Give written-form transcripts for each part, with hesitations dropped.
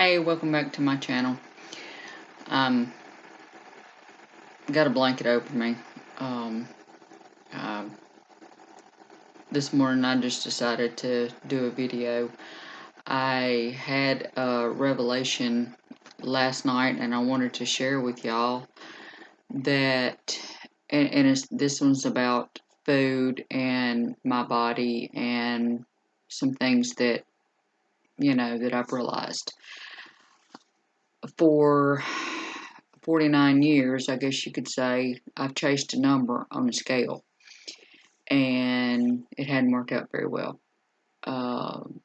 Hey, welcome back to my channel. Um, got a blanket over me. Um, uh, this morning I just decided to do a video. I had a revelation last night and I wanted to share with y'all that, this one's about food and my body and some things that, that I've realized. For 49 years, I guess you could say, I've chased a number on a scale, and it hadn't worked out very well. And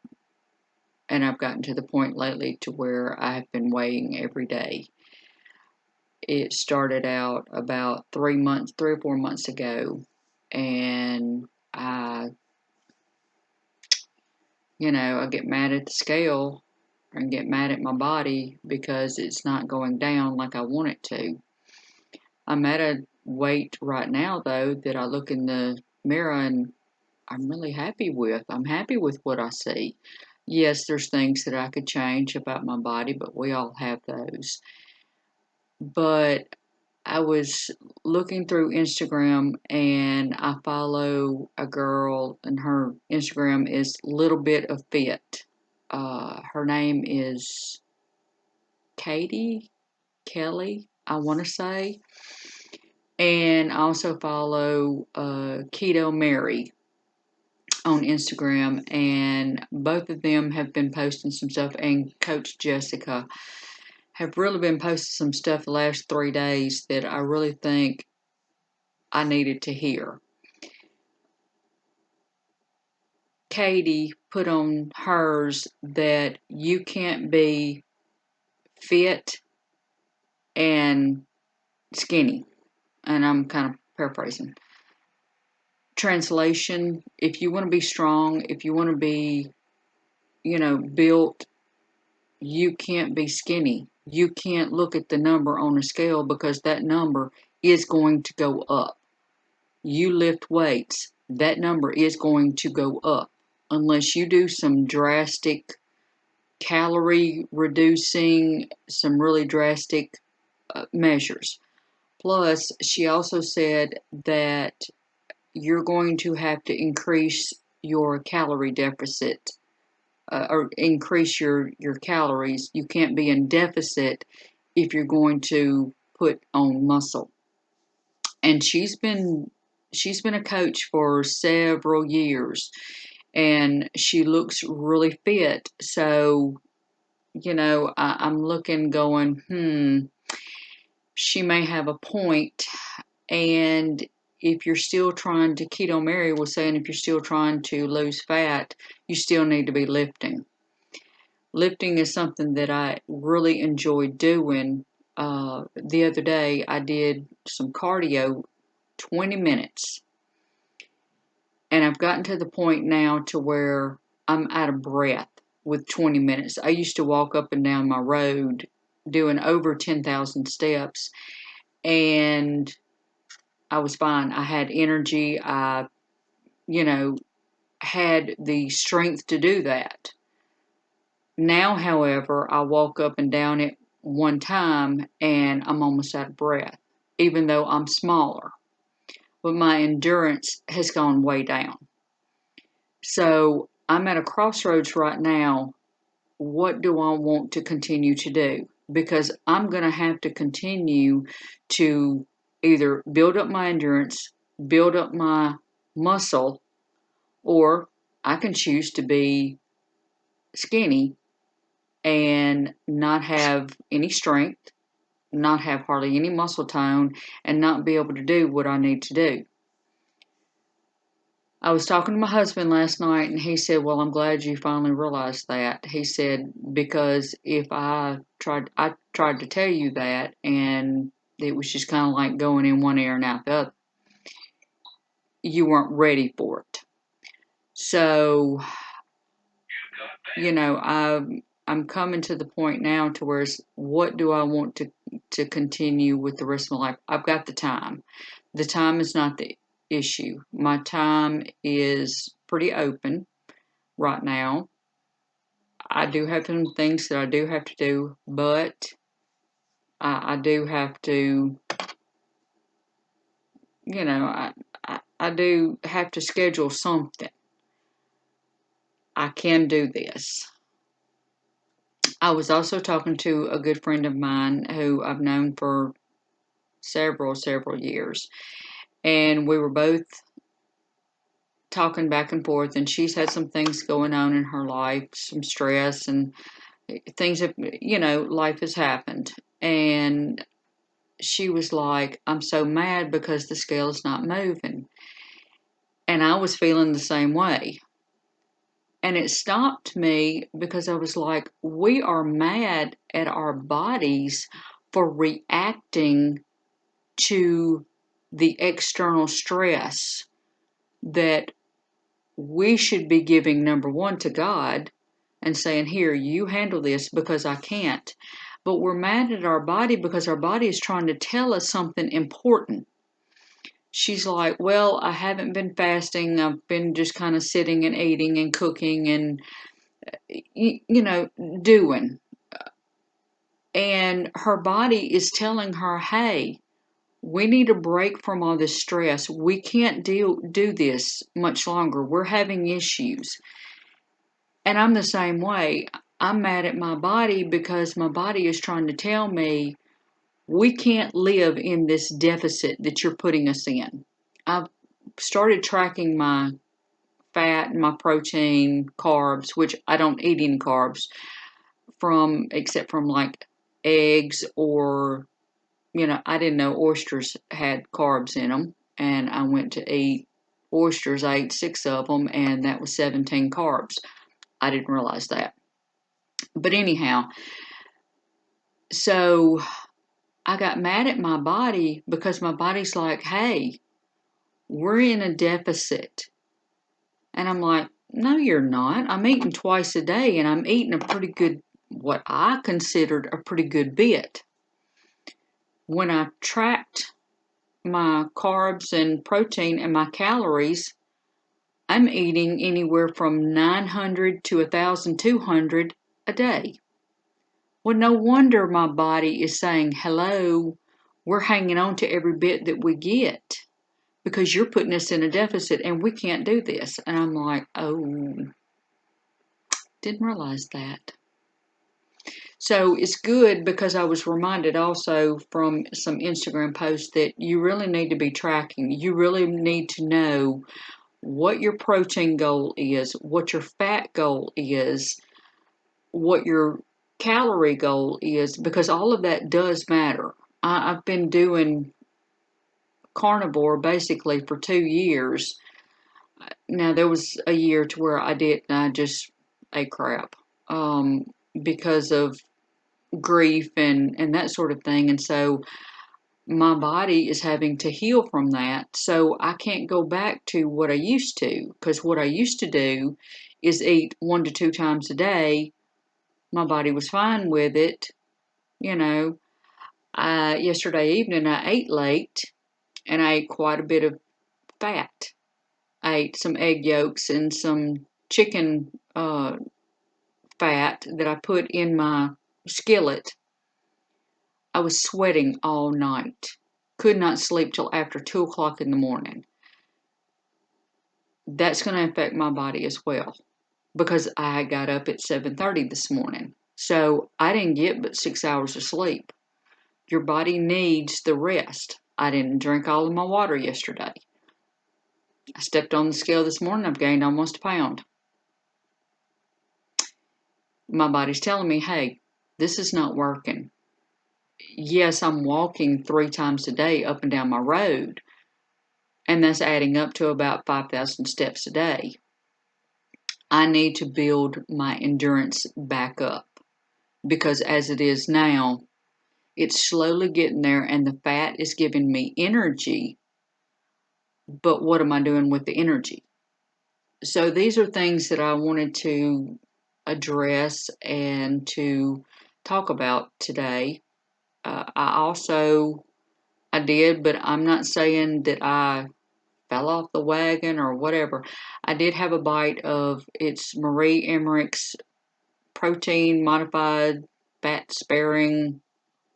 I've gotten to the point lately to where I've been weighing every day. It started out about 3 or 4 months ago, and I get mad at the scale and get mad at my body because it's not going down like I want it to. I'm at a weight right now, though, that I look in the mirror and I'm really happy with. I'm happy with what I see. Yes, there's things that I could change about my body, but we all have those. But I was looking through Instagram and I follow a girl, and her Instagram is Little Bit of Fit. Her name is Katie Kelly, I want to say. And I also follow Keto Mary on Instagram, and both of them have been posting some stuff, and Coach Jessica have really been posting some stuff the last 3 days that I really think I needed to hear. Katie put on hers that you can't be fit and skinny, and I'm kind of paraphrasing. Translation: if you want to be strong, if you want to be, built, you can't be skinny. You can't look at the number on a scale because that number is going to go up. You lift weights, that number is going to go up unless you do some drastic calorie reducing, some really drastic measures. Plus, she also said that you're going to have to increase your calorie deficit, or increase your calories. You can't be in deficit if you're going to put on muscle. And she's been a coach for several years, and she looks really fit. So, I'm looking, going, she may have a point. And if you're still trying to, Keto Mary was saying, if you're still trying to lose fat, you still need to be lifting. Lifting is something that I really enjoy doing. The other day, I did some cardio, 20 minutes. And I've gotten to the point now to where I'm out of breath with 20 minutes. I used to walk up and down my road doing over 10,000 steps, and I was fine. I had energy. I, had the strength to do that. Now, however, I walk up and down it one time and I'm almost out of breath, even though I'm smaller. But my endurance has gone way down. So I'm at a crossroads right now. What do I want to continue to do? Because I'm going to have to continue to either build up my endurance, build up my muscle, or I can choose to be skinny and not have any strength, not have hardly any muscle tone, and not be able to do what I need to do. I was talking to my husband last night, and he said, well, I'm glad you finally realized that. He said, because if I tried to tell you that, and it was just kind of like going in one ear and out the other. You weren't ready for it. So, I'm coming to the point now to where what do I want to continue with the rest of my life? I've got the time. The time is not the issue. My time is pretty open right now. I do have some things that I do have to do, but I do have to, I do have to schedule something. I can do this. I was also talking to a good friend of mine who I've known for several years, and we were both talking back and forth, and she's had some things going on in her life, some stress, and things have, life has happened. And she was like, I'm so mad because the scale is not moving. And I was feeling the same way. And it stopped me because I was like, we are mad at our bodies for reacting to the external stress that we should be giving number one to God and saying, here, you handle this because I can't. But we're mad at our body because our body is trying to tell us something important. She's like, well, I haven't been fasting. I've been just kind of sitting and eating and cooking and, doing. And her body is telling her, hey, we need a break from all this stress. We can't do this much longer. We're having issues. And I'm the same way. I'm mad at my body because my body is trying to tell me we can't live in this deficit that you're putting us in. I've started tracking my fat and my protein, carbs, which I don't eat any carbs except from like eggs or, I didn't know oysters had carbs in them. And I went to eat oysters. I ate 6 of them, and that was 17 carbs. I didn't realize that. But anyhow, so I got mad at my body because my body's like, hey, we're in a deficit. And I'm like, no, you're not. I'm eating twice a day, and I'm eating a pretty good, what I considered a pretty good bit. When I tracked my carbs and protein and my calories, I'm eating anywhere from 900 to 1,200 a day. Well, no wonder my body is saying, hello, we're hanging on to every bit that we get because you're putting us in a deficit and we can't do this. And I'm like, oh, didn't realize that. So it's good because I was reminded also from some Instagram posts that you really need to be tracking. You really need to know what your protein goal is, what your fat goal is, what your calorie goal is, because all of that does matter. I've been doing carnivore basically for 2 years. Now there was a year to where I didn't. I just ate crap because of grief and that sort of thing. And so my body is having to heal from that. So I can't go back to what I used to, because what I used to do is eat 1 to 2 times a day. My body was fine with it. You know, yesterday evening I ate late and I ate quite a bit of fat. I ate some egg yolks and some chicken fat that I put in my skillet. I was sweating all night. Could not sleep till after 2 o'clock in the morning. That's going to affect my body as well because I got up at 7:30 this morning. So I didn't get but 6 hours of sleep. Your body needs the rest. I didn't drink all of my water yesterday. I stepped on the scale this morning. I've gained almost a pound. My body's telling me, hey, this is not working. Yes, I'm walking 3 times a day up and down my road, and that's adding up to about 5,000 steps a day. I need to build my endurance back up because as it is now, it's slowly getting there and the fat is giving me energy. But what am I doing with the energy? So these are things that I wanted to address and to talk about today. I did, but I'm not saying that I fell off the wagon or whatever. I did have a bite of, it's Marie Emmerich's protein modified, fat sparing,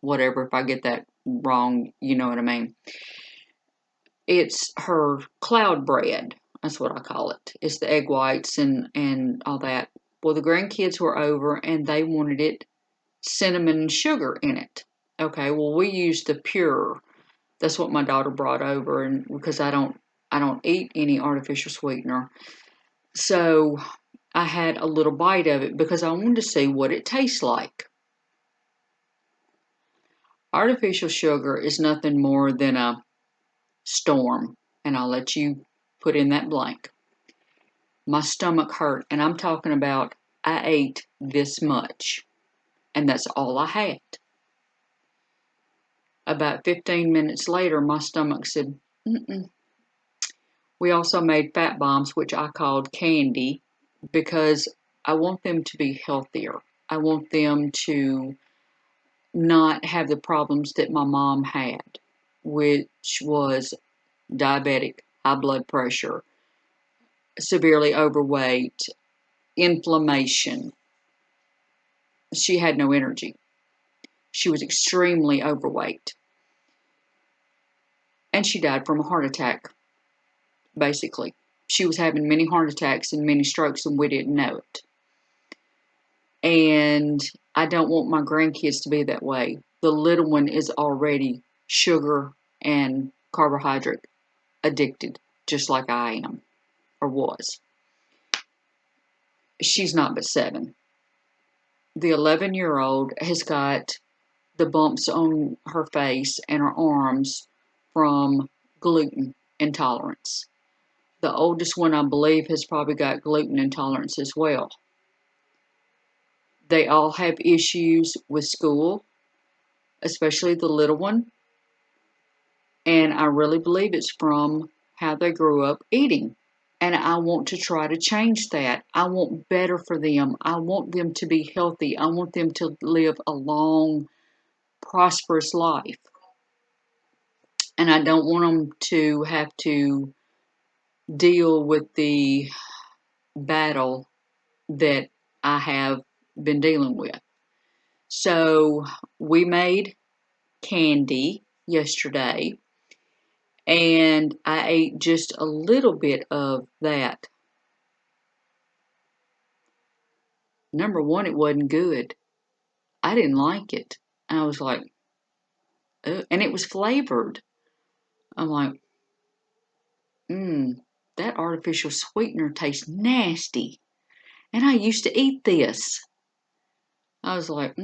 whatever. If I get that wrong, you know what I mean. It's her cloud bread. That's what I call it. It's the egg whites and all that. Well, the grandkids were over and they wanted it cinnamon and sugar in it. Okay, well we used the pure. That's what my daughter brought over, and because I don't eat any artificial sweetener. So I had a little bite of it because I wanted to see what it tastes like. Artificial sugar is nothing more than a storm, and I'll let you put in that blank. My stomach hurt, and I'm talking about I ate this much, and that's all I had. About 15 minutes later, my stomach said, mm-mm. We also made fat bombs, which I called candy, because I want them to be healthier. I want them to not have the problems that my mom had, which was diabetic, high blood pressure, severely overweight, inflammation. She had no energy. She was extremely overweight. And she died from a heart attack, basically. She was having many heart attacks and many strokes, and we didn't know it. And I don't want my grandkids to be that way. The little one is already sugar and carbohydrate addicted, just like I am, or was. She's not but 7. The 11-year-old has got the bumps on her face and her arms from gluten intolerance. The oldest one, I believe, has probably got gluten intolerance as well. They all have issues with school, especially the little one. And I really believe it's from how they grew up eating. And I want to try to change that. I want better for them. I want them to be healthy. I want them to live a long, prosperous life. And I don't want them to have to deal with the battle that I have been dealing with. So we made candy yesterday, and I ate just a little bit of that. Number one, it wasn't good. I didn't like it. I was like, ugh. And it was flavored. I'm like, that artificial sweetener tastes nasty. And I used to eat this. I was like,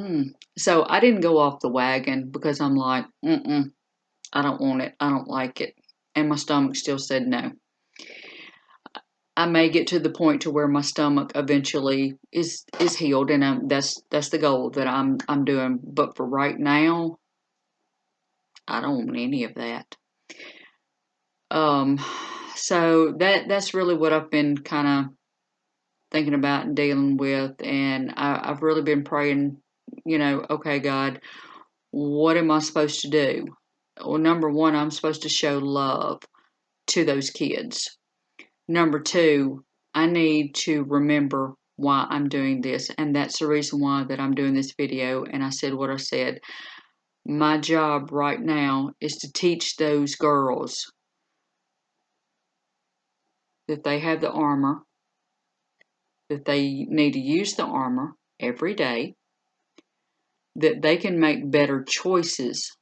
So I didn't go off the wagon because I'm like, I don't want it. I don't like it. And my stomach still said no. I may get to the point to where my stomach eventually is healed, and that's the goal that I'm doing. But for right now, I don't want any of that. So that's really what I've been kind of thinking about and dealing with, and I've really been praying. Okay, God, what am I supposed to do? Well, number one, I'm supposed to show love to those kids. Number two, I need to remember why I'm doing this, and that's the reason why that I'm doing this video. And I said what I said. My job right now is to teach those girls that they have the armor, that they need to use the armor every day, that they can make better choices.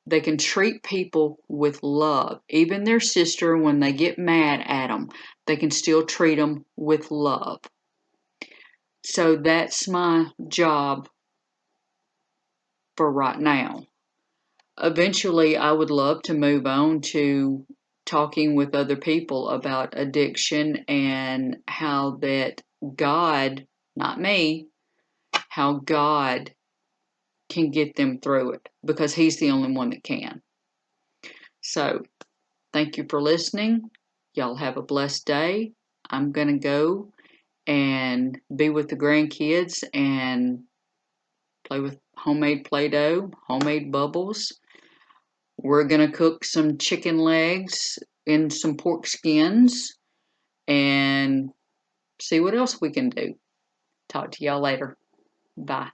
They can treat people with love. Even their sister, when they get mad at them, they can still treat them with love. So that's my job for right now. Eventually, I would love to move on to talking with other people about addiction and how that God, not me, how God can get them through it, because He's the only one that can. So, thank you for listening. Y'all have a blessed day. I'm going to go and be with the grandkids and play with homemade Play-Doh, homemade bubbles. We're going to cook some chicken legs and some pork skins and see what else we can do. Talk to y'all later. Bye.